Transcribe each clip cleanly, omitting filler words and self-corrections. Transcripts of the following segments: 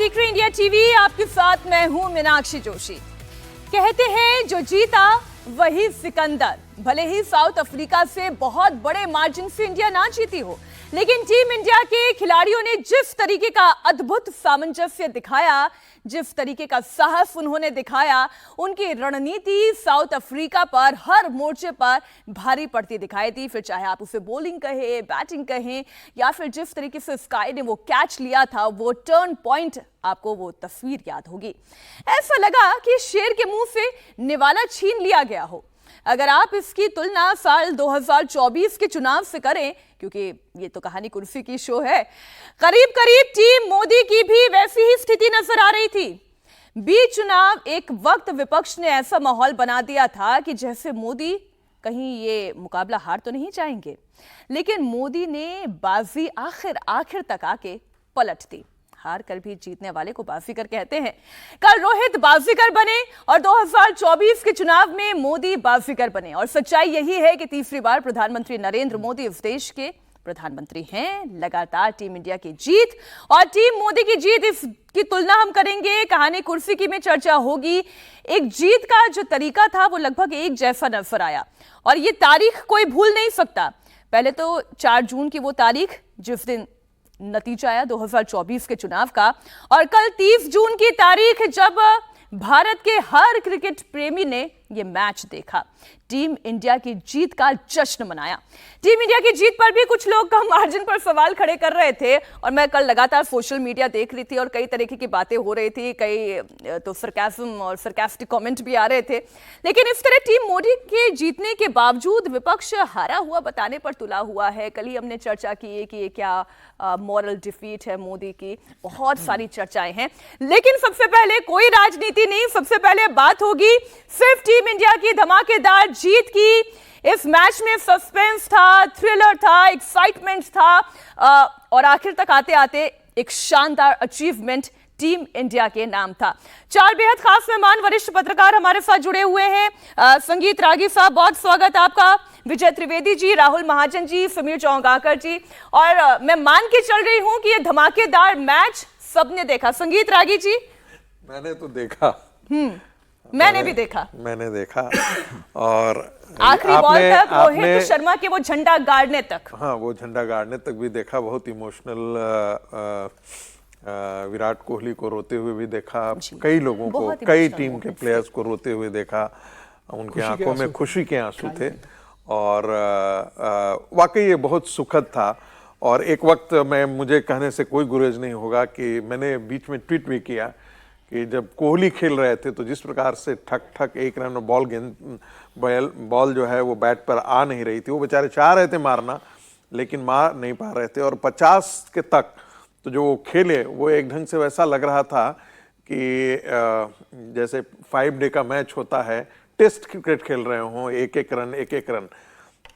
देख रहे India TV, आपके साथ मैं हूं मीनाक्षी जोशी। कहते हैं जो जीता वही सिकंदर। भले ही साउथ अफ्रीका से बहुत बड़े मार्जिन से इंडिया ना जीती हो, लेकिन टीम इंडिया के खिलाड़ियों ने जिस तरीके का अद्भुत सामंजस्य दिखाया, जिस तरीके का साहस उन्होंने दिखाया, उनकी रणनीति साउथ अफ्रीका पर हर मोर्चे पर भारी पड़ती दिखाई दी। फिर चाहे आप उसे बॉलिंग कहें, बैटिंग कहें, या फिर जिस तरीके से स्काई ने वो कैच लिया था, वो टर्न पॉइंट, आपको वो तस्वीर याद होगी। ऐसा लगा कि शेर के मुंह से निवाला छीन लिया गया हो। अगर आप इसकी तुलना साल 2024 के चुनाव से करें, क्योंकि ये तो कहानी कुर्सी की शो है, करीब करीब टीम मोदी की भी वैसी ही स्थिति नजर आ रही थी। बीच चुनाव एक वक्त विपक्ष ने ऐसा माहौल बना दिया था कि जैसे मोदी कहीं ये मुकाबला हार तो नहीं जाएंगे, लेकिन मोदी ने बाजी आखिर तक आके पलट दी। हार कर भी जीतने वाले को बाजीगर कहते हैं। कल रोहित बाजीगर बने और 2024 के चुनाव में मोदी बाजीगर बने। और सच्चाई यही है कि तीसरी बार प्रधानमंत्री नरेंद्र मोदी इस देश के प्रधानमंत्री हैं। लगातार टीम इंडिया की जीत और टीम मोदी की जीत, इसकी तुलना हम करेंगे। कहानी कुर्सी की में चर्चा होगी। एक जीत का जो तरीका था वो लगभग एक जैसा नजर आया और ये तारीख कोई भूल नहीं सकता। पहले तो 4 जून की वो तारीख जिस दिन नतीजा आया 2024 के चुनाव का, और कल 30 जून की तारीख जब भारत के हर क्रिकेट प्रेमी ने यह मैच देखा, टीम इंडिया की जीत का जश्न मनाया। टीम इंडिया की जीत पर भी कुछ लोग कम मार्जिन पर सवाल खड़े कर रहे थे और मैं कल लगातार सोशल मीडिया देख रही थी और कई तरीके की बातें हो रही थी, कई तो सरकास्म और सरकास्टिक कमेंट भी आ रहे थे। लेकिन इस तरह टीम मोदी के जीतने के बावजूद विपक्ष हारा हुआ बताने पर तुला हुआ है। कल ही हमने चर्चा की है कि ये क्या मॉरल डिफीट है मोदी की, बहुत सारी चर्चाएं हैं। लेकिन सबसे पहले कोई राजनीति नहीं, सबसे पहले बात होगी सिर्फ टीम इंडिया की धमाकेदार जीत की। इस मैच में सस्पेंस था, थ्रिलर था, एक्साइटमेंट था और आखिर तक आते आते एक शानदार अचीवमेंट टीम इंडिया के नाम था। 4 बेहद खास मेहमान, वरिष्ठ पत्रकार हमारे साथ जुड़े हुए हैं। संगीत रागी साहब, बहुत स्वागत आपका। विजय त्रिवेदी जी, राहुल महाजन जी, समीर चौंगाकर जी। और मैं मान के चल रही हूं कि ये धमाकेदार मैच सबने देखा। संगीत रागी जी? मैंने तो देखा। मैंने भी देखा। मैंने देखा और आखिरी बॉल तक रोहित शर्मा के वो झंडा गाड़ने तक। हाँ, वो झंडा गाड़ने तक भी देखा। बहुत इमोशनल विराट कोहली को रोते हुए भी देखा, कई लोगों को, कई टीम के प्लेयर्स को रोते हुए देखा। उनकी आंखों में खुशी के आंसू थे और वाकई ये बहुत सुखद था। और एक वक्त मुझे कहने से कोई गुरेज नहीं होगा कि मैंने बीच में ट्वीट भी किया कि जब कोहली खेल रहे थे तो जिस प्रकार से ठक ठक एक रन बॉल जो है वो बैट पर आ नहीं रही थी, वो बेचारे चाह रहे थे मारना लेकिन मार नहीं पा रहे थे। और 50 के तक तो जो वो खेले वो एक ढंग से वैसा लग रहा था कि जैसे 5 डे का मैच होता है, टेस्ट क्रिकेट खेल रहे हों, एक एक रन।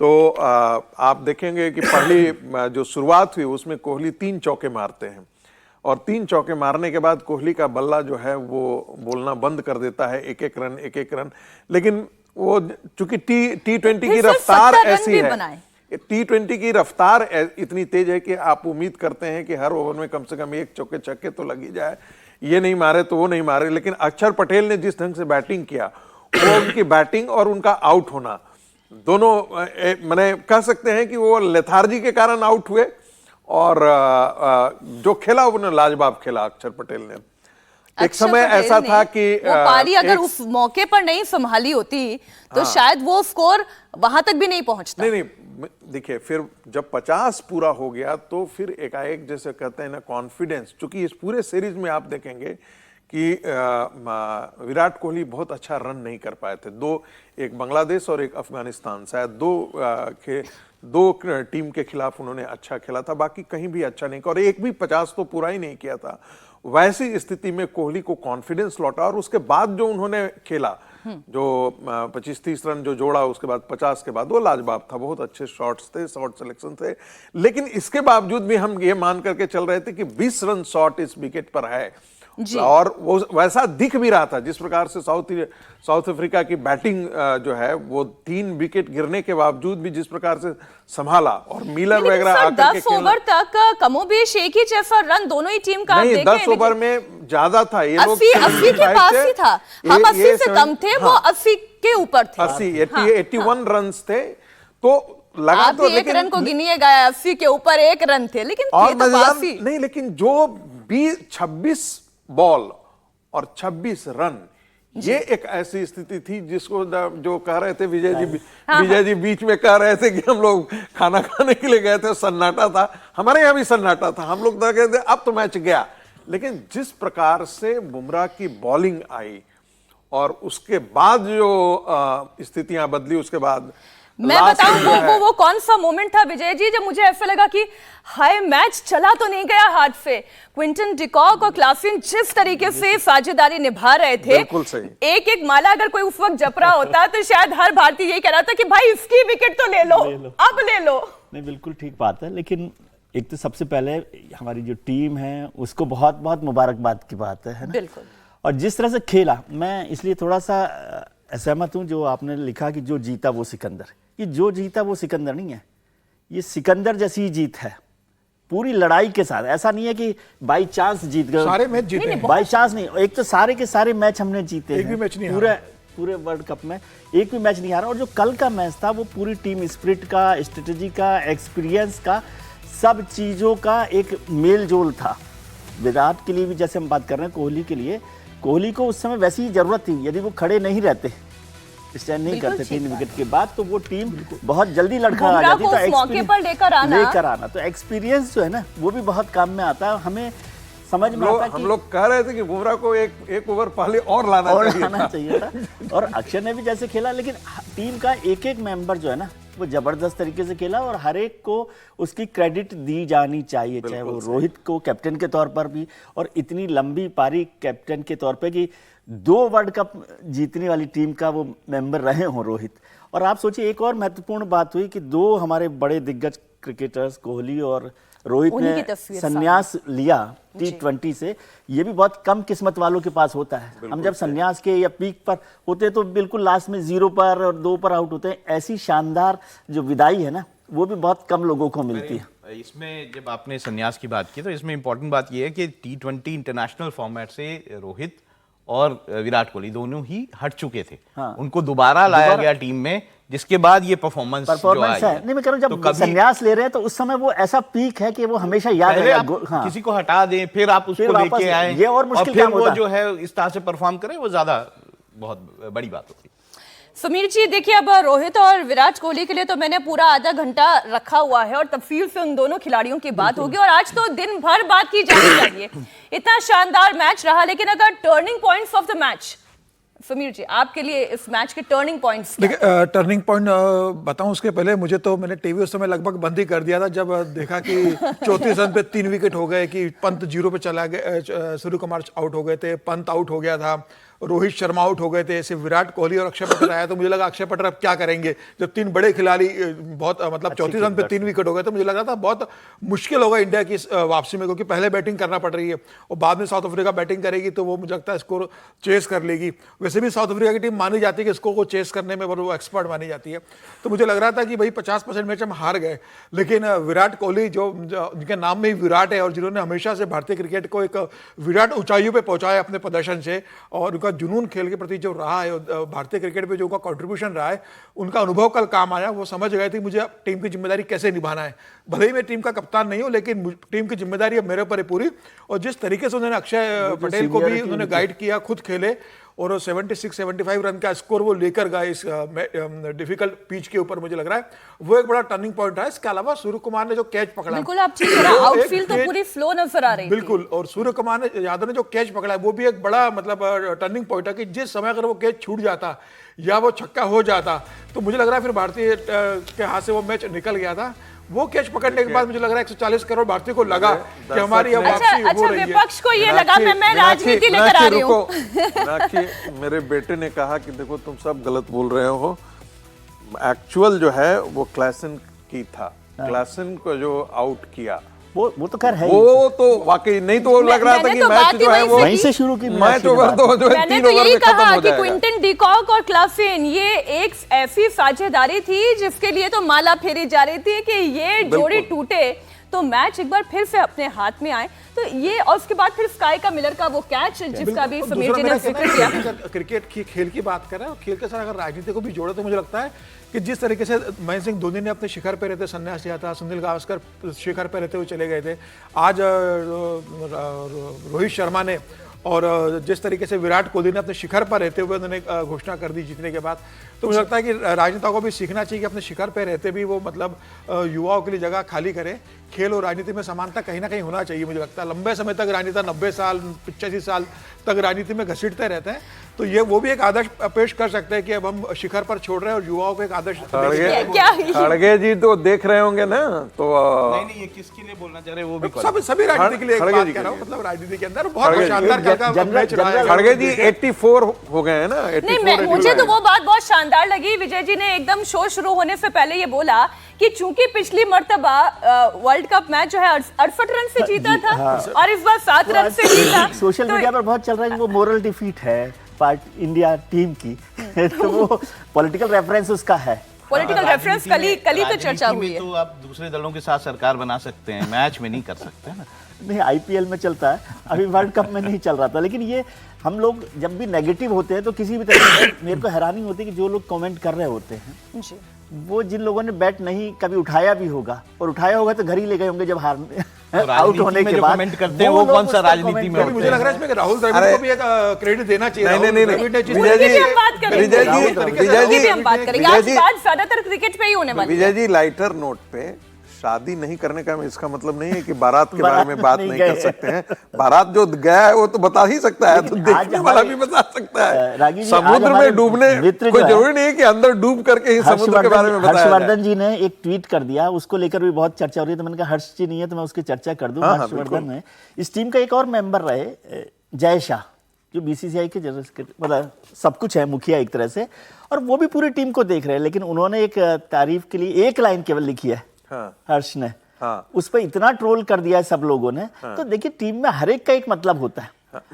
तो आप देखेंगे कि पहली जो शुरुआत हुई उसमें कोहली 3 चौके मारते हैं और 3 चौके मारने के बाद कोहली का बल्ला जो है वो बोलना बंद कर देता है, एक एक रन। लेकिन वो चूंकि T20 की रफ्तार ऐसी है, T20 की रफ्तार इतनी तेज है कि आप उम्मीद करते हैं कि हर ओवर में कम से कम 1 चौके छक्के तो लग ही जाए। ये नहीं मारे तो वो नहीं मारे। लेकिन अक्षर पटेल ने जिस ढंग से बैटिंग किया, वो उनकी बैटिंग और उनका आउट होना दोनों मैंने कह सकते हैं कि वो लेथार्जी के कारण आउट हुए और जो खेला उन्होंने लाजवाब खेला अक्षर पटेल ने। एक समय ऐसा था कि वो पारी अगर उस मौके पर नहीं संभाली होती तो शायद वो स्कोर वहां तक भी नहीं पहुंचता। नहीं, देखिए फिर जब 50 पूरा हो गया तो फिर एकाएक जैसे कहते हैं ना कॉन्फिडेंस, चूंकि इस पूरे सीरीज में आप देखेंगे कि विराट कोहली बहुत अच्छा रन नहीं कर पाए थे। एक बांग्लादेश और एक अफगानिस्तान, शायद दो टीम के खिलाफ उन्होंने अच्छा खेला था, बाकी कहीं भी अच्छा नहीं किया और एक भी 50 तो पूरा ही नहीं किया था। वैसी स्थिति में कोहली को कॉन्फिडेंस लौटा और उसके बाद जो उन्होंने खेला, जो 25-30 रन जो जोड़ा उसके बाद 50 के बाद, वो लाजवाब था। बहुत अच्छे शॉट्स थे, शॉट सिलेक्शन थे। लेकिन इसके बावजूद भी हम ये मान करके चल रहे थे कि 20 रन शॉट इस विकेट पर है और वो वैसा दिख भी रहा था जिस प्रकार से साउथ अफ्रीका की बैटिंग जो है वो 3 विकेट गिरने के बावजूद भी जिस प्रकार से संभाला, और मिलर वगैरह आकर के 10 ओवर तक कमोबेश एक ही जैसा रन दोनों ही टीम का नहीं, 10 ओवर में ज्यादा था, ये लोग 80 के पास ही था, हम 80 से कम थे, वो 80 के ऊपर थे, 81 रन थे, तो लगा आप तो भी एक रन को गिनिएगा, 80 के ऊपर 1 रन थे, लेकिन और थे तो पास ही। नहीं, लेकिन जो 26 बॉल और 26 रन, ये एक ऐसी स्थिति थी जिसको जो कह रहे थे विजय जी बीच में कह रहे थे कि हम लोग खाना खाने के लिए गए थे, सन्नाटा था, हमारे यहाँ भी सन्नाटा था, हम लोग कह रहे थे अब तो मैच गया। लेकिन जिस प्रकार से बुमराह की बॉलिंग आई और उसके बाद जो स्थितियां बदली, उसके बाद मैं बताऊं वो कौन सा मोमेंट था विजय जी जब मुझे ऐसा लगा कि हाय मैच चला तो नहीं गया हाथ से। क्विंटन डिकॉक और क्लासन जिस तरीके से साझेदारी निभा रहे थे, बिल्कुल सही, एक एक माला अगर कोई उस वक्त जप रहा होता तो शायद हर भारतीय यही कह रहा था कि भाई इसकी विकेट तो ले लो, अब ले लो। नहीं, बिल्कुल ठीक बात है, लेकिन एक तो सबसे पहले हमारी जो टीम है उसको बहुत बहुत मुबारकबाद की बात है ना? बिल्कुल। और जिस तरह से खेला, मैं इसलिए थोड़ा सा असहमत हूं जो आपने लिखा कि जो जीता वो सिकंदर। ये जो जीता वो सिकंदर नहीं है, ये सिकंदर जैसी ही जीत है, पूरी लड़ाई के साथ। ऐसा नहीं है कि बाई चांस जीत गए, सारे मैच जीते, बाई चांस नहीं, एक तो सारे के सारे मैच हमने जीते एक भी मैच नहीं पूरे वर्ल्ड कप में एक भी मैच नहीं हारा। और जो कल का मैच था वो पूरी टीम स्पिरिट का, स्ट्रेटेजी का, एक्सपीरियंस का, सब चीजों का एक मेल जोल था। विराट के लिए भी जैसे हम बात कर रहे हैं, कोहली के लिए, कोहली को उस समय वैसी ही जरूरत थी। यदि वो खड़े नहीं रहते, स्टैंड नहीं करते 3 विकेट के बाद, तो वो टीम बहुत जल्दी लड़खड़ा आ जाती। तो मौके पर लेकर आना तो एक्सपीरियंस जो है ना वो भी बहुत काम में आता है। हमें समझ में आता है कि हम लोग कह रहे थे कि बुमराह को एक ओवर पहले और लाना चाहिए था। और अक्षर ने भी जैसे खेला, लेकिन टीम का एक एक मेंबर जो है ना वो जबरदस्त तरीके से खेला और हर एक को उसकी क्रेडिट दी जानी चाहिए, चाहे वो रोहित को कैप्टन के तौर पर भी, और इतनी लंबी पारी कैप्टन के तौर पे कि 2 वर्ल्ड कप जीतने वाली टीम का वो मेंबर रहे हों रोहित। और आप सोचिए एक और महत्वपूर्ण बात हुई कि 2 हमारे बड़े दिग्गज क्रिकेटर्स कोहली और रोहित ने संन्यास लिया T20 से। ये भी बहुत कम किस्मत वालों के पास होता है। हम जब संन्यास के या पीक पर होते तो बिल्कुल लास्ट में 0 पर और 2 पर आउट होते हैं। ऐसी शानदार जो विदाई है ना वो भी बहुत कम लोगों को मिलती है। इसमें जब आपने संन्यास की बात की तो इसमें इंपॉर्टेंट बात यह है कि T20 इंटरनेशनल फॉर्मेट से रोहित और विराट कोहली दोनों ही हट चुके थे। हाँ। उनको दोबारा लाया गया टीम में, जिसके बाद ये परफॉर्मेंस है। नहीं, मैं कह रहा हूं जब संन्यास ले रहे हैं तो उस समय वो ऐसा पीक है कि वो हमेशा याद रहेगा। हाँ। किसी को हटा दें फिर आप उसको लेके आए, ये और मुश्किल काम होता है। वो जो है इस तरह से परफॉर्म करे, वो ज्यादा बहुत बड़ी बात होती है। समीर जी देखिए, अब रोहित और विराट कोहली के लिए तो मैंने पूरा आधा घंटा रखा हुआ है और तफसील से उन दोनों खिलाड़ियों की बात होगी, और आज तो दिन भर बात की जानी चाहिए। इतना शानदार मैच रहा, लेकिन अगर turning points of the match, Sameer ji आपके लिए इस मैच के टर्निंग पॉइंट्स क्या? देखिए, टर्निंग पॉइंट बताऊं उसके पहले मैंने टीवी उस समय लगभग बंद ही कर दिया था जब देखा कि 34 रन पे 3 विकेट हो गए, कि पंत 0 पे चला गया, सूर्य कुमार आउट हो गए थे, पंत आउट हो गया था, रोहित शर्मा आउट हो गए थे, सिर्फ विराट कोहली और अक्षय पटेल आया। तो मुझे लगा अक्षय पटेल अब क्या करेंगे, जब 3 बड़े खिलाड़ी बहुत मतलब 34 रन पे 3 विकेट हो गए, तो मुझे लगा था बहुत मुश्किल होगा इंडिया की वापसी में, क्योंकि पहले बैटिंग करना पड़ रही है और बाद में साउथ अफ्रीका बैटिंग करेगी तो वो मुझे लगता है स्कोर चेस कर लेगी। वैसे भी साउथ अफ्रीका की टीम मानी जाती है कि स्कोर को चेस करने में वो एक्सपर्ट मानी जाती है। तो मुझे लग रहा था कि भाई 50% मैच हम हार गए, लेकिन विराट कोहली जो जिनके नाम में ही विराट है और जिन्होंने हमेशा से भारतीय क्रिकेट को एक विराट ऊंचाइयों पर पहुंचाया अपने प्रदर्शन से, और उनका जुनून खेल के प्रति जो रहा है, भारतीय क्रिकेट पे जो उनका कंट्रीब्यूशन रहा है, उनका अनुभव कल काम आया। वो समझ गए थे मुझे टीम की जिम्मेदारी कैसे निभाना है। भले ही मैं टीम का कप्तान नहीं हूं, लेकिन टीम की जिम्मेदारी अब मेरे ऊपर है पूरी। और जिस तरीके से उन्होंने अक्षय पटेल को भी उन्होंने गाइड किया, खुद खेले और 76-75 रन का स्कोर वो लेकर गए इस डिफिकल्ट पिच के ऊपर, मुझे लग रहा है वो एक बड़ा टर्निंग पॉइंट है। इसके अलावा सूर्य कुमार ने जो कैच पकड़ा, बिल्कुल आप ठीक है, आउटफील्ड तो पूरी फ्लो नजर आ रही है। बिल्कुल, और सूर्य कुमार यादव ने जो कैच पकड़ा है वो भी एक बड़ा मतलब टर्निंग पॉइंट है कि जिस समय अगर वो कैच छूट जाता या वो छक्का हो जाता तो मुझे लग रहा है फिर भारतीय के हाथ से वो मैच निकल गया था। वो कैच पकड़ने के बाद मुझे लग रहा है 140 करोड़ भारतीय को लगा कि हमारी अब वापसी हो रही है। विपक्ष को ये लगा मैं राजनीति लेकर आ रही हूं। मेरे बेटे ने कहा कि देखो तुम सब गलत बोल रहे हो, एक्चुअल जो है वो क्लासन की था। क्लासन को जो आउट किया वो तो खैर है ही। वो तो वाकई नहीं, तो लग रहा था मैंने कि तो मैच बात ही जो है वो वहीं से शुरू की मैच ओवर तो जो है मैंने 3 तो ओवर यही में खत्म कहा हो कि जाएगा। क्विंटन डिकॉक और क्लासेन ये एक ऐसी साझेदारी थी जिसके लिए तो माला फेरी जा रही थी कि ये जोड़ी टूटे तो मैच एक बार फिर से अपने हाथ में आए। तो ये और उसके बाद फिर स्काई का मिलर का वो कैच जिसका भी समीर जी ने जिक्र किया। क्रिकेट की खेल की बात करें और खेल के साथ अगर राजनीति को भी जोड़े तो मुझे लगता है कि जिस तरीके से महेंद्र सिंह धोनी ने अपने शिखर पे रहते संन्यास लिया था, सुनील गावस्कर शिखर पे रहते हुए चले गए थे, आज रोहित शर्मा ने, और जिस तरीके से विराट कोहली ने अपने शिखर पर रहते हुए उन्होंने घोषणा कर दी जीतने के बाद, तो मुझे लगता है कि राजनेताओं को भी सीखना चाहिए कि अपने शिखर पर रहते भी वो मतलब युवाओं के लिए जगह खाली करें। खेल और राजनीति में समानता कहीं ना कहीं होना चाहिए। मुझे लगता है लंबे समय तक राजनेता 90 साल 85 साल तक राजनीति में घसीटते रहते हैं, तो ये वो भी एक आदर्श पेश कर सकते हैं कि अब हम शिखर पर छोड़ रहे हैं और युवाओं को एक आदर्श खड़गे जी तो देख रहे होंगे ना, तो नहीं ये किसके लिए बोलना चाह रहे हैं वो भी सभी राजनीति के लिए एक बात कह रहा हूं, मतलब राजनीति के अंदर बहुत शानदार खेल का मैच रहा है। खड़गे जी 84 हो गए हैं ना, नहीं, मुझे तो वो बात बहुत शानदार लगी। विजय जी ने एकदम शो शुरू होने से पहले ये बोला कि चूंकि पिछली मर्तबा वर्ल्ड कप मैच जो है 68 रन से जीता था और इस बार 7 रन से जीता। सोशल मीडिया पर बहुत चल रहा है कि वो मोरल डिफीट है पार्ट इंडिया टीम की तो वो पॉलिटिकल रेफरेंस उसका है। पॉलिटिकल रेफरेंस कली तो चर्चा हुई है। तो आप दूसरे दलों के साथ सरकार बना सकते हैं, मैच में नहीं कर सकते ना। नहीं, आईपीएल में चलता है, अभी वर्ल्ड कप में नहीं चल रहा था। लेकिन ये हम लोग जब भी नेगेटिव होते हैं तो किसी भी तरह से मेरे को हैरानी होती है कि जो लोग कमेंट कर रहे होते हैं जी। वो जिन लोगों ने बैट नहीं कभी उठाया भी होगा और उठाया होगा तो घर ही ले गए होंगे जब हार आउट होने के बाद कमेंट करते हैं वो कौन सा राजनीति में। मुझे लग रहा है इसमें कि राहुल द्रविड़ को भी एक क्रेडिट देना चाहिए। नहीं ज्यादातर क्रिकेट पे ही होने वाली है। विजय जी लाइटर नोट पे शादी नहीं करने का इसका मतलब नहीं है कि बारात के बारे में बात नहीं कर सकते हैं। बारात जो गया है वो तो बता ही सकता है, तो देखने वाला भी बता सकता है। समुद्र में डूबने कोई जरूरी नहीं है कि अंदर डूब करके ही समुद्र के बारे में बताया। हर्षवर्धन जी ने एक ट्वीट कर दिया, उसको लेकर भी बहुत चर्चा हो रही है, तो मैंने कहा हर्ष जी नहीं है तो मैं उसकी चर्चा कर दूं। हर्षवर्धन ने इस टीम का एक और मेंबर रहे जय शाह, जो बीसीसीआई के मतलब सब कुछ है, मुखिया एक तरह से, और वो भी पूरी टीम को देख रहे हैं। लेकिन उन्होंने एक तारीफ के लिए एक लाइन केवल लिखी है हर्ष ने, उस पर इतना ट्रोल कर दिया है सब लोगों ने। तो देखिए टीम में हर एक का एक मतलब होता है।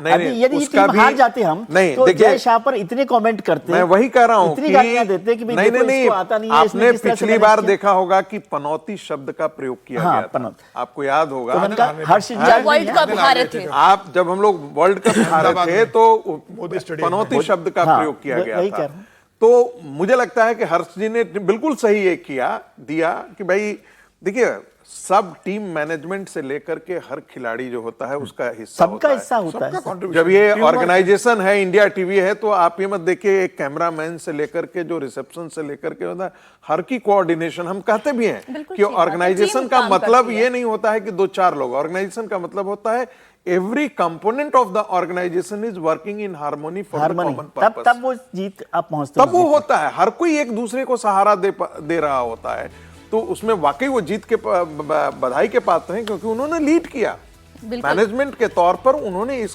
अभी यदि टीम हार जाते हम तो जय शाह पर इतने कमेंट करते हैं, मैं वही कह रहा हूं, इतनी गालियां देते हैं कि भाई देखो इसको आता नहीं है। आपने पिछली बार देखा होगा कि पनौती शब्द का प्रयोग किया गया था, आपको याद होगा। हर्ष वर्ल्ड कप हारे थे आप, जब हम लोग वर्ल्ड कप हारे थे तो पनौती शब्द का प्रयोग किया गया था। तो मुझे लगता है कि हर्ष जी ने बिल्कुल सही ये दिया कि भाई देखिए सब टीम मैनेजमेंट से लेकर के हर खिलाड़ी जो होता है उसका हिस्सा सबका हिस्सा होता है। जब ये ऑर्गेनाइजेशन है, इंडिया टीवी है, तो आप ये मत देखिए एक कैमरामैन से लेकर के जो रिसेप्शन से लेकर के होता है हर की कोऑर्डिनेशन। हम कहते भी हैं कि ऑर्गेनाइजेशन का मतलब ये नहीं होता है कि 2-4 लोग, ऑर्गेनाइजेशन का मतलब होता है every component of the organization is working in harmony for the common purpose। तब वो जीत आप पहुंचते हैं, तब वो होता है, हर कोई एक दूसरे को सहारा दे रहा होता है। तो उसमें वाकई वो जीत के बधाई के पात्र हैं, क्योंकि उन्होंने लीड किया मैनेजमेंट के तौर पर। उन्होंने इस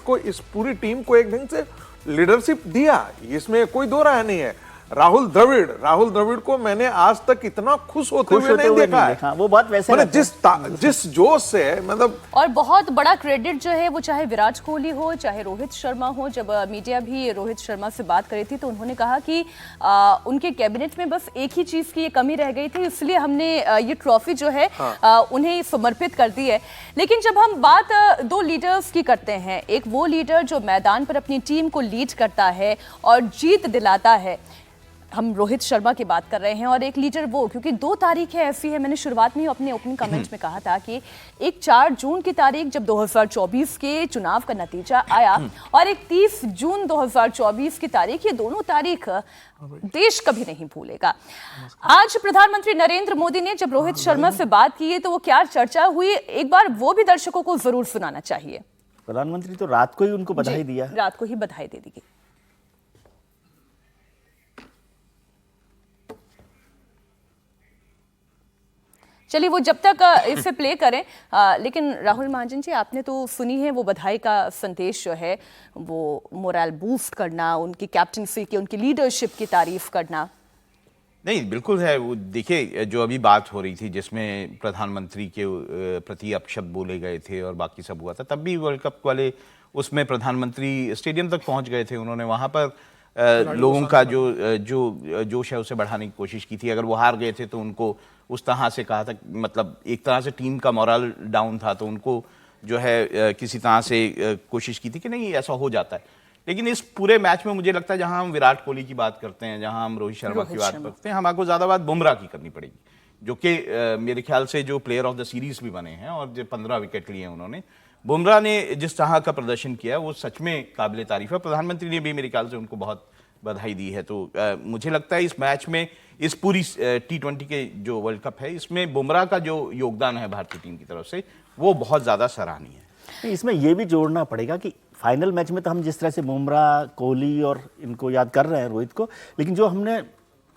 पूरी टीम को एक ढंग से लीडरशिप दिया, इसमें कोई दो राय नहीं है। राहुल द्रविड़ को मैंने आज तक इतना खुश होते हुए नहीं देखा है। वो बात वैसे जिस जोश से मतलब, और बहुत बड़ा क्रेडिट जो है वो चाहे विराट कोहली हो चाहे रोहित शर्मा हो। जब मीडिया भी रोहित शर्मा से बात करी थी तो उन्होंने कहा कि उनके कैबिनेट में बस एक ही चीज की कमी रह गई थी, इसलिए हमने ये ट्रॉफी जो है उन्हें समर्पित कर दी है। लेकिन जब हम बात 2 लीडर्स की करते हैं, एक वो लीडर जो मैदान पर अपनी टीम को लीड करता है और जीत दिलाता है, हम रोहित शर्मा की बात कर रहे हैं, और एक लीडर वो, क्योंकि 2 तारीखें ऐसी है, मैंने शुरुआत में अपने ओपनिंग कमेंट्स में कहा था कि एक 4 जून की तारीख जब 2024 के चुनाव का नतीजा आया और एक 30 जून 2024 की तारीख, ये दोनों तारीख देश कभी नहीं भूलेगा। आज प्रधानमंत्री नरेंद्र मोदी ने जब रोहित शर्मा से बात की तो वो क्या चर्चा हुई, एक बार वो भी दर्शकों को जरूर सुनाना चाहिए। प्रधानमंत्री तो रात को ही उनको बधाई दिया, रात को ही बधाई दे दी। चलिए वो जब तक इसे प्ले करें, लेकिन राहुल महाजन जी आपने तो सुनी है वो बधाई का संदेश जो है, वो मोरल बूस्ट करना, उनकी कैप्टनसी की, उनकी लीडरशिप की तारीफ करना। नहीं, बिल्कुल है। वो देखिए, जो अभी बात हो रही थी जिसमें प्रधानमंत्री के प्रति अपशब्द बोले गए थे और बाकी सब हुआ था, तब भी वर्ल्ड कप वाले उसमें प्रधानमंत्री स्टेडियम तक पहुंच गए थे। उन्होंने वहां पर लोगों का जो जोश है उसे बढ़ाने की कोशिश की थी। अगर वो हार गए थे तो उनको उस तरह से कहा था, मतलब एक तरह से टीम का मोरल डाउन था, तो उनको जो है किसी तरह से कोशिश की थी कि नहीं, ऐसा हो जाता है। लेकिन इस पूरे मैच में मुझे लगता है जहां हम विराट कोहली की बात करते हैं, जहां हम रोहित शर्मा की बात करते हैं, हमारे ज्यादा बात बुमराह की करनी पड़ेगी, जो कि मेरे ख्याल से जो प्लेयर ऑफ द सीरीज भी बने हैं और जो 15 विकेट लिए हैं उन्होंने। बुमराह ने जिस तरह का प्रदर्शन किया वो सच में काबिल तारीफ है। प्रधानमंत्री ने भी मेरे ख्याल से उनको बहुत बधाई दी है। तो मुझे लगता है इस मैच में, इस पूरी T20 के जो वर्ल्ड कप है, इसमें बुमराह का जो योगदान है भारतीय टीम की तरफ से, वो बहुत ज्यादा सराहनीय है। इसमें यह भी जोड़ना पड़ेगा कि फाइनल मैच में तो हम जिस तरह से बुमराह, कोहली और इनको याद कर रहे हैं, रोहित को, लेकिन जो हमने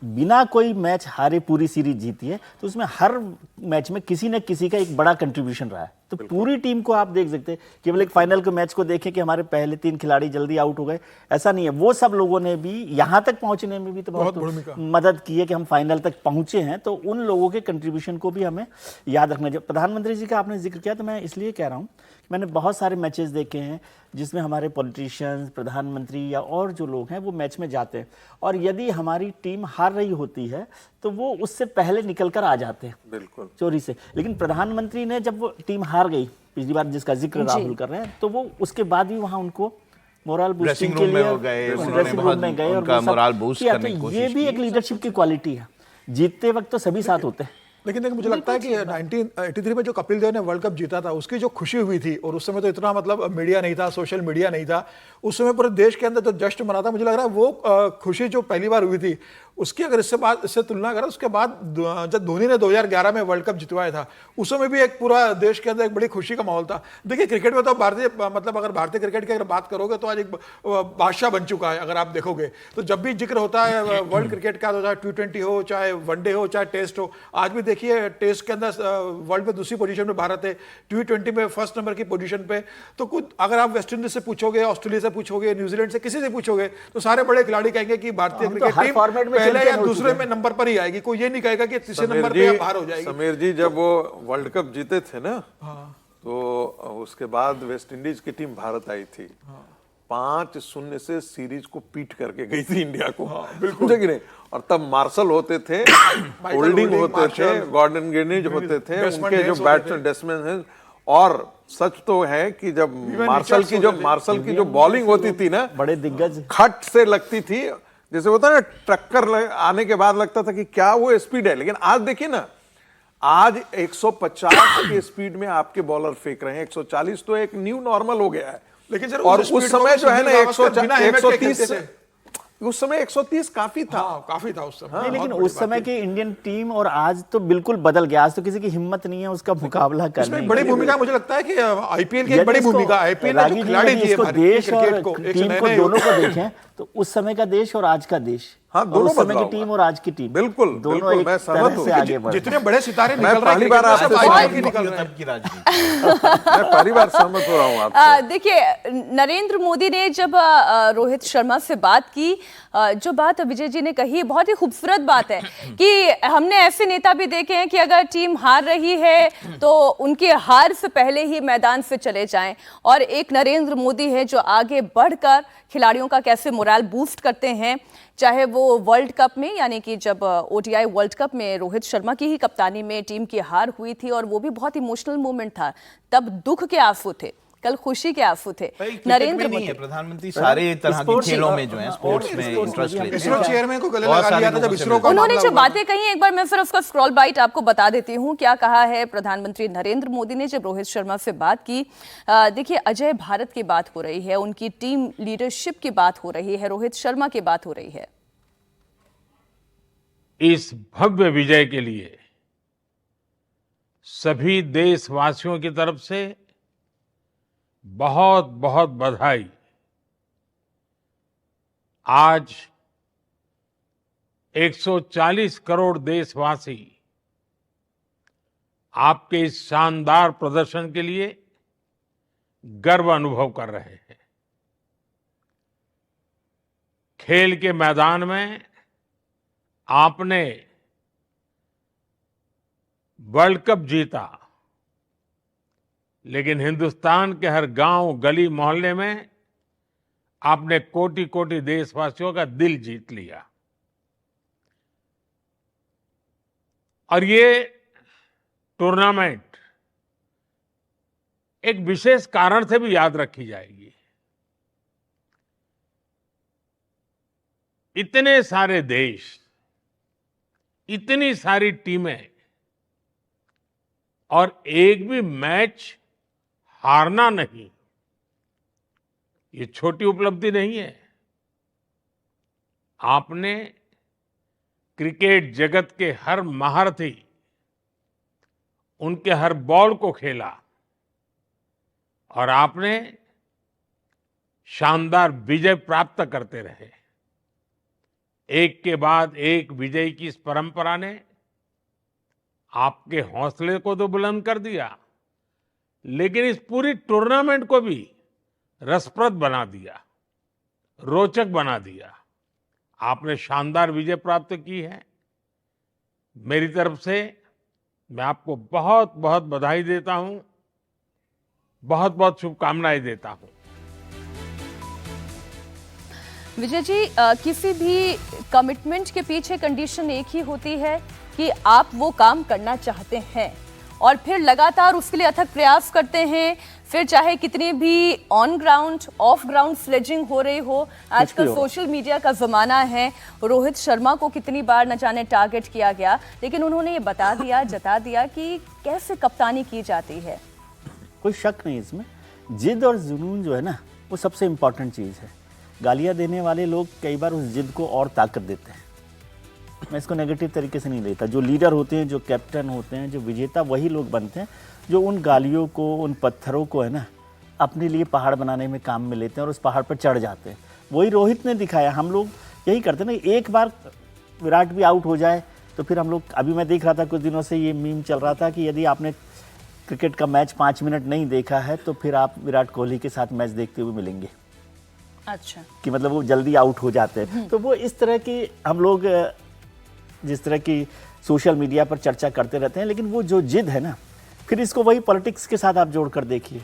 बिना कोई मैच हारे पूरी सीरीज जीती है, तो उसमें हर मैच में किसी न किसी का एक बड़ा कंट्रीब्यूशन रहा है। तो पूरी टीम को आप देख सकते हैं, केवल एक फाइनल के मैच को देखें कि हमारे पहले 3 खिलाड़ी जल्दी आउट हो गए, ऐसा नहीं है। वो सब लोगों ने भी यहाँ तक पहुंचने में भी तो बहुत मदद की है कि हम फाइनल तक पहुंचे हैं। तो उन लोगों के कंट्रीब्यूशन को भी हमें याद रखना चाहिए। प्रधानमंत्री जी का आपने जिक्र किया, तो मैं इसलिए कह रहा हूँ, मैंने बहुत सारे मैचेस देखे हैं जिसमें हमारे पॉलिटिशियंस, प्रधानमंत्री या और जो लोग हैं वो मैच में जाते हैं, और यदि हमारी टीम हार रही होती है तो वो उससे पहले निकल कर आ जाते हैं, बिल्कुल चोरी से। लेकिन प्रधानमंत्री ने, जब वो टीम हार गई पिछली बार, जिसका जिक्र राहुल कर रहे हैं, तो वो उसके बाद भी वहां उनको मोरल बूस्टिंग के लिए ड्रेसिंग रूम में गए और मोरल बूस्ट करने की तो कोशिश ये भी एक लीडरशिप की क्वालिटी है। जीतते वक्त तो सभी साथ होते हैं। लेकिन देखिए, मुझे लगता है कि 1983 में जो कपिल देव ने वर्ल्ड कप जीता था, उसकी जो खुशी हुई थी, और उस समय तो इतना मतलब मीडिया नहीं था, सोशल मीडिया नहीं था, उस समय पूरे देश के अंदर जो जश्न मना था, मुझे लग रहा है वो खुशी जो पहली बार हुई थी, उसकी अगर इससे तुलना करें, उसके बाद जब धोनी ने 2011 में वर्ल्ड कप जितवाया था, उस समय भी एक पूरा देश के अंदर एक बड़ी खुशी का माहौल था। देखिए, क्रिकेट में तो अगर भारतीय क्रिकेट की अगर बात करोगे तो आज एक बादशाह बन चुका है। अगर आप देखोगे तो जब भी जिक्र होता है वर्ल्ड क्रिकेट का, तो चाहे T20 हो, चाहे वनडे हो, चाहे टेस्ट हो, आज भी देखिए टेस्ट के अंदर वर्ल्ड में दूसरी पोजीशन में भारत है, T20 में फर्स्ट नंबर की पोजीशन पे। तो कुछ अगर आप वेस्ट इंडीज से पूछोगे, ऑस्ट्रेलिया से पूछोगे, न्यूजीलैंड से, किसी से पूछोगे, तो सारे बड़े खिलाड़ी कहेंगे कि भारतीय क्रिकेट टीम पहले या दूसरे में नंबर पर ही आएगी। कोई ये नहीं कहेगा कि तीसरे नंबर पे बाहर हो जाएगी। समीर जी, जब वो वर्ल्ड कप जीते थे ना, तो उसके बाद वेस्ट इंडीज की टीम भारत आई थी, 5-0 से सीरीज को पीट करके गई थी इंडिया को। बिल्कुल नहीं। और तब मार्शल होते थे, होल्डिंग होते थे, गॉर्डन ग्रीनिज होते थे, उनके जो बैट्समैन डेस्मैन हैं। और सच तो है कि जब मार्शल की जो बॉलिंग होती थी ना, बड़े दिग्गज, खट से लगती थी, जैसे होता है ना, टक्कर आने के बाद लगता था कि क्या वो स्पीड है। लेकिन आज देखिए ना, आज 150 की स्पीड में आपके बॉलर फेंक रहे हैं। 140 तो एक न्यू नॉर्मल हो गया है। लेकिन सर, और उस समय जो है ना 130, उस समय 130 काफी था। काफी था उस समय। नहीं, लेकिन उस समय की इंडियन टीम और आज तो बिल्कुल बदल गया। आज तो किसी की हिम्मत नहीं है उसका मुकाबला करने की। बड़ी भूमिका मुझे लगता है कि आईपीएल की बड़ी भूमिका, आईपीएल ने जो खिलाड़ी दिए देश और टीम को दोनों को देखें, तो उस समय का देश और आज का देश, हाँ, दोनों उस समय की टीम और आज की टीम, बिल्कुल दोनों एक तरह से आगे बढ़। जितने बड़े सितारे निकल रहे हैं, पहली बार आपसे सहमत हो रहा हूँ आपसे। देखिए, नरेंद्र मोदी ने जब रोहित शर्मा से बात की, जो बात विजय जी ने कही, बहुत ही खूबसूरत बात है कि हमने ऐसे नेता भी देखे हैं कि अगर टीम हार रही है तो उनके हार से पहले ही मैदान से चले जाएं, और एक नरेंद्र मोदी है जो आगे बढ़कर खिलाड़ियों का कैसे मोरल बूस्ट करते हैं। चाहे वो वर्ल्ड कप में, यानी कि जब ODI वर्ल्ड कप में रोहित शर्मा की ही कप्तानी में टीम की हार हुई थी, और वो भी बहुत इमोशनल मोमेंट था, तब दुख के आंसू थे, कल खुशी के आंसू थे। नरेंद्र मोदी है, प्रधानमंत्री सारे तरह के खेलों में जो है, स्पोर्ट्स में इंटरेस्ट लेते हैं। इसरो चेयरमैन को गले लगा लिया था जब इसरो का उन्होंने जो बातें कही, एक बार मैं फिर उसका स्क्रॉल बाइट आपको बता देती हूँ। क्या कहा है प्रधानमंत्री नरेंद्र मोदी ने जब रोहित शर्मा से बात की? देखिए, अजय भारत की बात हो रही है, उनकी टीम लीडरशिप की बात हो रही है, रोहित शर्मा की बात हो रही है। इस भव्य विजय के लिए सभी देशवासियों की तरफ से बहुत बहुत बधाई। आज 140 करोड़ देशवासी आपके इस शानदार प्रदर्शन के लिए गर्व अनुभव कर रहे हैं। खेल के मैदान में आपने वर्ल्ड कप जीता, लेकिन हिंदुस्तान के हर गांव, गली, मोहल्ले में आपने कोटि कोटि देशवासियों का दिल जीत लिया। और ये टूर्नामेंट एक विशेष कारण से भी याद रखी जाएगी। इतने सारे देश, इतनी सारी टीमें और एक भी मैच हारना नहीं, ये छोटी उपलब्धि नहीं है। आपने क्रिकेट जगत के हर महारथी, उनके हर बॉल को खेला और आपने शानदार विजय प्राप्त करते रहे। एक के बाद एक विजय की इस परंपरा ने आपके हौसले को तो बुलंद कर दिया, लेकिन इस पूरी टूर्नामेंट को भी रसप्रद बना दिया, रोचक बना दिया। आपने शानदार विजय प्राप्त की है। मेरी तरफ से मैं आपको बहुत बहुत बधाई देता हूं, बहुत बहुत शुभकामनाएं देता हूं। विजय जी, किसी भी कमिटमेंट के पीछे कंडीशन एक ही होती है कि आप वो काम करना चाहते हैं और फिर लगातार उसके लिए अथक प्रयास करते हैं, फिर चाहे कितनी भी on ground of ground sledging हो रही हो। आजकल सोशल मीडिया का जमाना है। रोहित शर्मा को कितनी बार न जाने टारगेट किया गया, लेकिन उन्होंने ये बता दिया, जता दिया कि कैसे कप्तानी की जाती है। कोई शक नहीं इसमें। जिद और जुनून जो है ना, वो सबसे इम्पोर्टेंट चीज़ है। गालियाँ देने वाले लोग कई बार उस जिद को और ताकत देते हैं। मैं इसको नेगेटिव तरीके से नहीं लेता। जो लीडर होते हैं, जो कैप्टन होते हैं, जो विजेता, वही लोग बनते हैं जो उन गालियों को, उन पत्थरों को है ना, अपने लिए पहाड़ बनाने में काम में लेते हैं और उस पहाड़ पर चढ़ जाते हैं। वही रोहित ने दिखाया। हम लोग यही करते हैं ना, एक बार विराट भी आउट हो जाए तो फिर हम लोग, अभी मैं देख रहा था कुछ दिनों से ये मीम चल रहा था कि यदि आपने क्रिकेट का मैच 5 मिनट नहीं देखा है तो फिर आप विराट कोहली के साथ मैच देखते हुए मिलेंगे। अच्छा, कि मतलब वो जल्दी आउट हो जाते हैं। तो वो इस तरह की हम लोग जिस तरह की सोशल मीडिया पर चर्चा करते रहते हैं, लेकिन वो जो जिद है ना, फिर इसको वही पॉलिटिक्स के साथ आप जोड़कर देखिए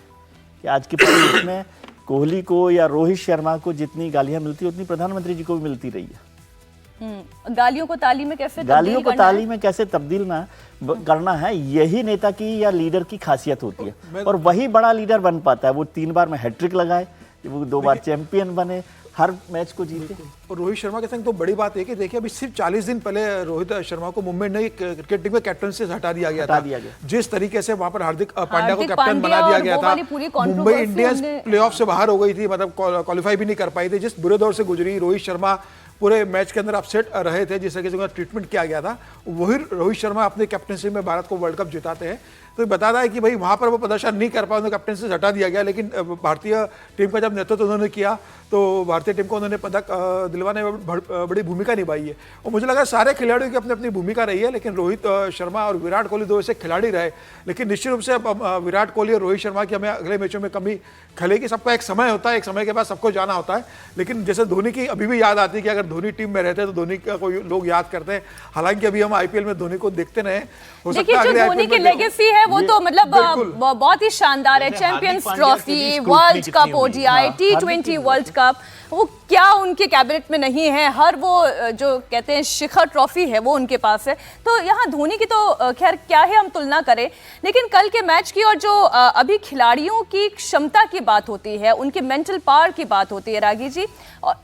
कि आज की पॉलिटिक्स में कोहली को या रोहित शर्मा को जितनी गालियां मिलती है उतनी प्रधानमंत्री जी को भी मिलती रही है। गालियों को ताली में कैसे गालियों को ताली में कैसे तब्दील ना करना है, यही नेता की या लीडर की खासियत होती है। और वही बड़ा लीडर बन पाता है। वो 3 बार में हैट्रिक लगाए, वो 2 बार चैंपियन बने, हर मैच को जीते। और रोहित शर्मा के संग तो बड़ी बात है कि देखिए, अभी सिर्फ 40 दिन पहले रोहित शर्मा को मुंबई ने क्रिकेट टीम के कैप्टन से हटा दिया गया था। जिस तरीके से वहां पर हार्दिक पांड्या को कैप्टन बना दिया गया था, मुंबई इंडियंस प्लेऑफ से बाहर हो गई थी, मतलब क्वालिफाई भी नहीं कर पाई थी। जिस बुरे दौर से गुजरी, रोहित शर्मा पूरे मैच के अंदर अपसेट रहे थे, जिस तरीके से उनका ट्रीटमेंट किया गया था, वही रोहित शर्मा अपने कैप्टनशिप में भारत को वर्ल्ड कप जिताते हैं। तो बता रहा है कि भाई वहां पर वो प्रदर्शन नहीं कर पाए, उन्हें कैप्टन से हटा दिया गया, लेकिन भारतीय टीम का जब नेतृत्व उन्होंने किया तो भारतीय टीम को उन्होंने पदक दिलवाने में बड़ी भूमिका निभाई है। और मुझे लगा सारे खिलाड़ियों की अपनी अपनी भूमिका रही है, लेकिन रोहित शर्मा और विराट कोहली 2 ऐसे खिलाड़ी रहे। लेकिन निश्चित रूप से विराट कोहली और रोहित शर्मा की हमें अगले मैचों में कमी खलेगी। सबका एक समय होता है, एक समय के बाद सबको जाना होता है। लेकिन जैसे धोनी की अभी भी याद आती है कि अगर धोनी टीम में रहते तो धोनी का कोई लोग याद करते हैं। हालांकि अभी हम आईपीएल में धोनी को देखते रहे, हो सकता है जो धोनी की लेगेसी है वो तो मतलब बहुत ही शानदार है। Champions trophy, world cup ODI, T20 world cup, वो क्या उनके कैबिनेट में नहीं है। हर वो जो कहते हैं शिखर ट्रॉफी है वो उनके पास है। तो यहाँ धोनी की तो खैर क्या है, हम तुलना करें, लेकिन कल के मैच की और जो अभी खिलाड़ियों की क्षमता की बात होती है, उनके मेंटल पावर की बात होती है रागी जी,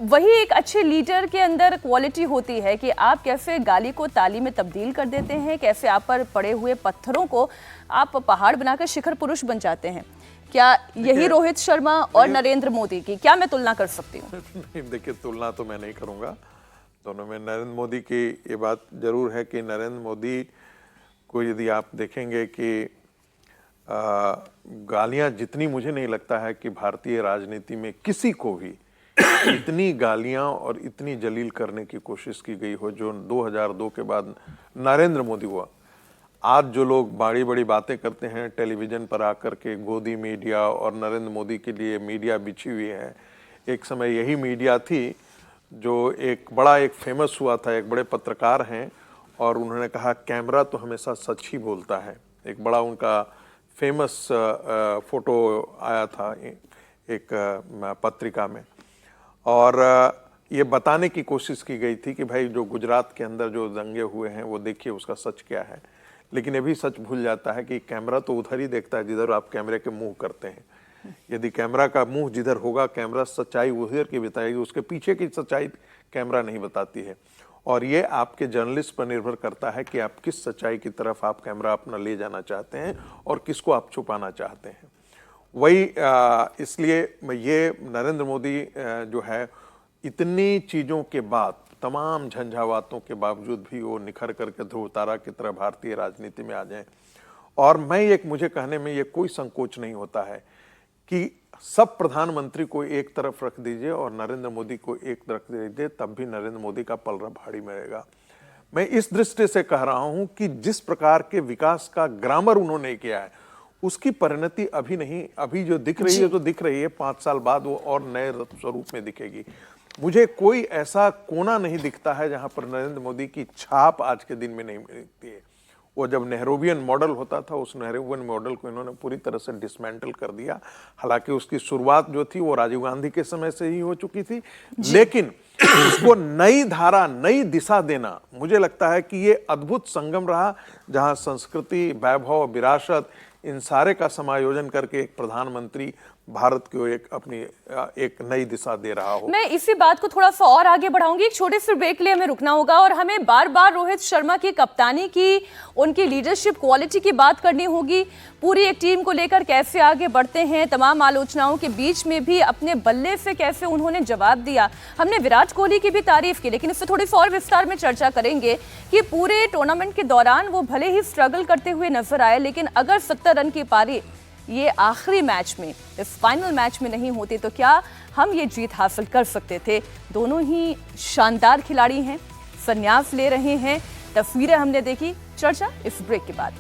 वही एक अच्छे लीडर के अंदर क्वालिटी होती है कि आप कैसे गाली को ताली में तब्दील कर देते हैं, कैसे आप पर पड़े हुए पत्थरों को आप पहाड़ बनाकर शिखर पुरुष बन जाते हैं। क्या यही रोहित शर्मा और नरेंद्र मोदी की, क्या मैं तुलना कर सकती हूँ? देखिए, तुलना तो मैं नहीं करूंगा दोनों में। नरेंद्र मोदी की ये बात जरूर है कि नरेंद्र मोदी को यदि आप देखेंगे कि गालियां जितनी, मुझे नहीं लगता है कि भारतीय राजनीति में किसी को भी इतनी गालियां और इतनी जलील करने की कोशिश की गई हो जो 2002 के बाद नरेंद्र मोदी हुआ। आज जो लोग बड़ी बड़ी बातें करते हैं टेलीविजन पर आकर के, गोदी मीडिया और नरेंद्र मोदी के लिए मीडिया बिछी हुई है, एक समय यही मीडिया थी जो एक फेमस हुआ था, एक बड़े पत्रकार हैं और उन्होंने कहा कैमरा तो हमेशा सच ही बोलता है। एक बड़ा उनका फेमस फोटो आया था एक पत्रिका में और ये बताने की कोशिश की गई थी कि भाई जो गुजरात के अंदर जो दंगे हुए हैं वो देखिए उसका सच क्या है। लेकिन ये भी सच भूल जाता है कि कैमरा तो उधर ही देखता है जिधर आप कैमरे के मुंह करते हैं। यदि कैमरा का मुंह जिधर होगा, कैमरा सच्चाई उधर की बताएगी, उसके पीछे की सच्चाई कैमरा नहीं बताती है। और ये आपके जर्नलिस्ट पर निर्भर करता है कि आप किस सच्चाई की तरफ आप कैमरा अपना ले जाना चाहते हैं और किसको आप छुपाना चाहते हैं। वही इसलिए ये नरेंद्र मोदी जो है इतनी चीज़ों के बाद, तमाम झंझावातों के बावजूद भी वो निखर करके ध्रुव तारा की तरह भारतीय राजनीति में आ जाएं। और मुझे कहने में ये कोई संकोच नहीं होता है कि सब प्रधानमंत्री को एक तरफ रख दीजिए और नरेंद्र मोदी को एक तरफ दीजिए, तब भी नरेंद्र मोदी का पलड़ा भारी मिलेगा। मैं इस दृष्टि से कह रहा हूं कि जिस प्रकार के विकास का ग्रामर उन्होंने किया है उसकी परिणति अभी नहीं, अभी जो दिख रही है तो दिख रही है, 5 साल बाद वो और नए स्वरूप में दिखेगी। मुझे कोई ऐसा कोना नहीं दिखता है जहां पर नरेंद्र मोदी की छाप आज के दिन में नहीं दिखती है। वो जब नेहरूवियन मॉडल होता था, उस नेहरूवियन मॉडल को इन्होंने पूरी तरह से डिसमेंटल कर दिया। हालांकि उसकी शुरुआत जो थी वो राजीव गांधी के समय से ही हो चुकी थी, लेकिन उसको नई धारा, नई दिशा देना, मुझे लगता है कि ये अद्भुत संगम रहा जहां संस्कृति, वैभव, विरासत, इन सारे का समायोजन करके एक प्रधानमंत्री भारत को एक नई दिशा दे रहा हो। मैं इसी बात को थोड़ा सा और आगे बढ़ाऊंगी। एक छोटे से ब्रेक के लिए हमें रुकना होगा और हमें बार बार रोहित शर्मा की कप्तानी की, उनकी लीडरशिप क्वालिटी की बात करनी होगी। पूरी एक टीम को लेकर कैसे आगे बढ़ते हैं, तमाम आलोचनाओं के बीच में भी अपने बल्ले से कैसे उन्होंने जवाब दिया। हमने विराट कोहली की भी तारीफ की, लेकिन इससे थोड़ी सी और विस्तार में चर्चा करेंगे कि पूरे टूर्नामेंट के दौरान वो भले ही स्ट्रगल करते हुए नजर आए, लेकिन अगर 70 रन की पारी ये आखिरी मैच में, इस फाइनल मैच में नहीं होती तो क्या हम ये जीत हासिल कर सकते थे। दोनों ही शानदार खिलाड़ी हैं, संन्यास ले रहे हैं, तस्वीरें हमने देखी। चर्चा इस ब्रेक के बाद।